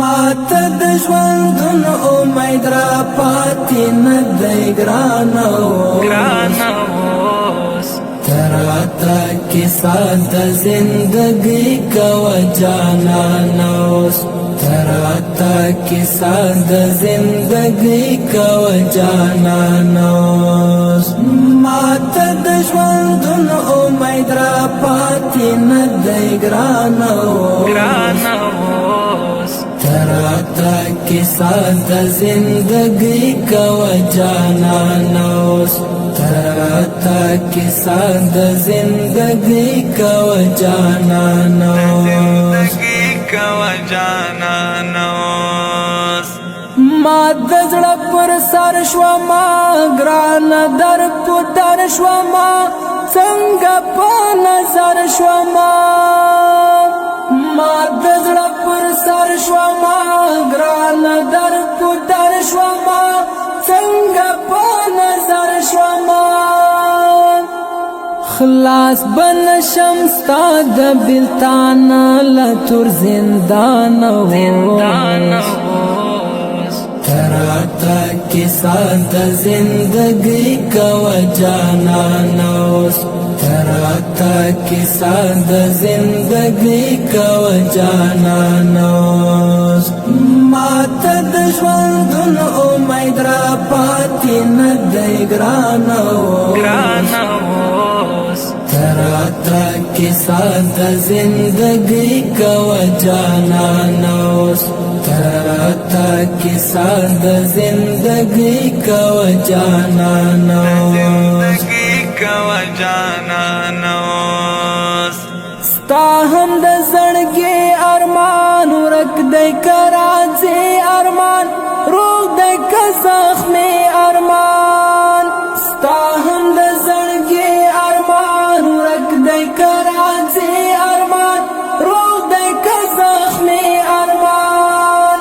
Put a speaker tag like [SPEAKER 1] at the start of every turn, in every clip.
[SPEAKER 1] ماته د ژوندون امید را پاتې نه دی ګرانه اوس تراته کیسه د زندګۍ کوه جانانه اوس تراته کیسه د زندګۍ کوه جانانه اوس ماته د ژوندون امید را پاتې نه دی ګرانه اوس تراته کیسه د زندګۍ کوه جانانه اوس تراته کیسه د زندګۍ کوه جانانه اوس ما د زړه پر سر شوما ګرانه در په در شوما څنګه په نظر شوما ما د زړه پر سر شوما ګرانه در په در شوما څنګه په نظر شوما خلاص بنشم ستا د بلتان لتور زندان تراته کیسه د زندګۍ کوه جانانه اوس تراته کیسه د زندګۍ کوه جانانه اوس ماته د ژوندون امید را پاتې نه دی ګرانه اوس تراته کیسه د زندګۍ کوه جانانه اوس تراته کیسه د زندګۍ کوه جانانه اوس ستا هم د زړګي ارمان ورک دی کراځي ارمان روغ دی که زخمي ارمان ستا هم د زړګي ارمان ورک دی کراځي ارمان روغ دی که زخمي ارمان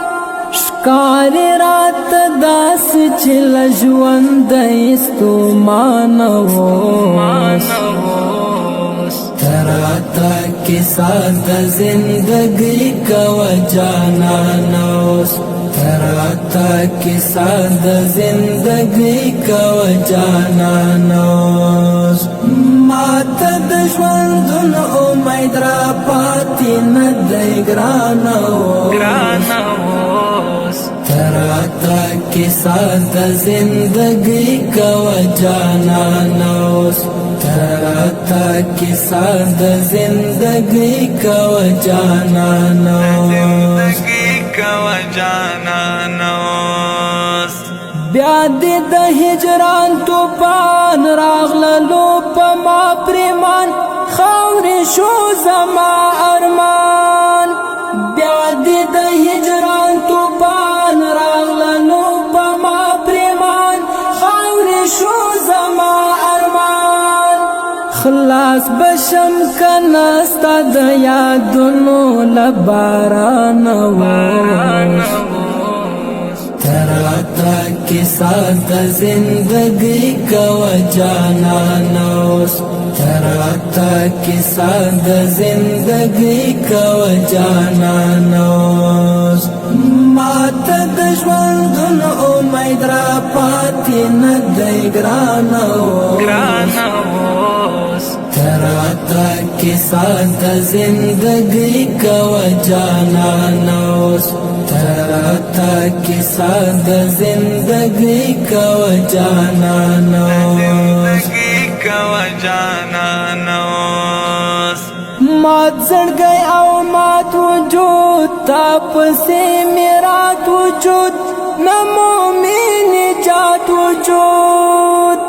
[SPEAKER 1] ښکاري راته داسې چې له ژونده ستومانه اوس تراته کیسه د زندګۍ کوه جانانه اوس تراته کیسه د زندګۍ کوه جانانه اوس ماته د ژوندون امید را پاتې نه دی ګرانه اوس تراته کیسه د زندګۍ کوه جانانه اوس تراته کیسه د زندګۍ کوه جانانه اوس بیا دې د هجران توفان راغللو په ما پریمان خاورې شو زما ارمان بیا دې د هجران توفان راغللو په ما پریمان خاورې شو زما ارمان خلاص بشم کنه ستا د یادونو له بارانه تراته کیسه د زندګۍ کوه جانانه اوس تراته کیسه د زندګۍ کوه جانانه اوس ماته د ژوندون امید را پاتې نه دی ګرانه اوس تراته کیسه د زندګۍ کوه جانانه اوس تراته کیسه د زندګۍ کوه جانانه اوس مات زړګی او مات وجود تا پسې میرات وجود نه مومن نجات وجود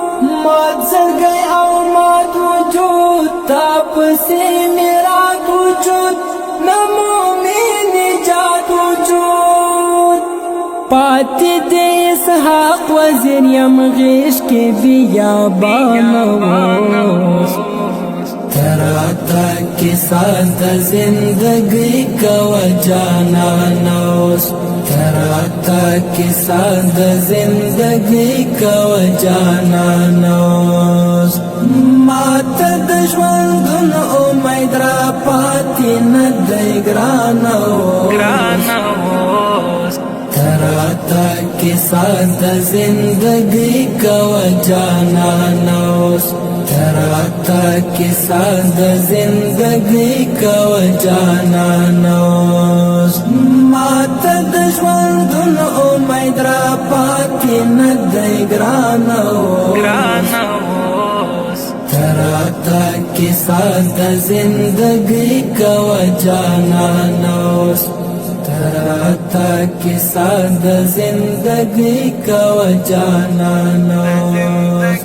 [SPEAKER 1] مات زړګی او مات وجود تا پسې میرات وجود نه مومن نجات وجود پاتې دې اسحاق وزیر یم غیش کې بیابانه اوس تراته کیسه د زندګۍ کوه جانانه اوس تراته کیسه د زندګۍ کوه جانانه اوس ماته د ژوندون امید را پاتې نه دی ګرانه تراتا کیسا د زندگی کوا جانانوس تراتا کیسا د زندگی کوا جانانوس مات د ژوندون امید را پاتې نه دی ګرانوس تراتا کیسا د زندگی کوا جانانوس تراتا کیسا د زندگی کوا جانانوس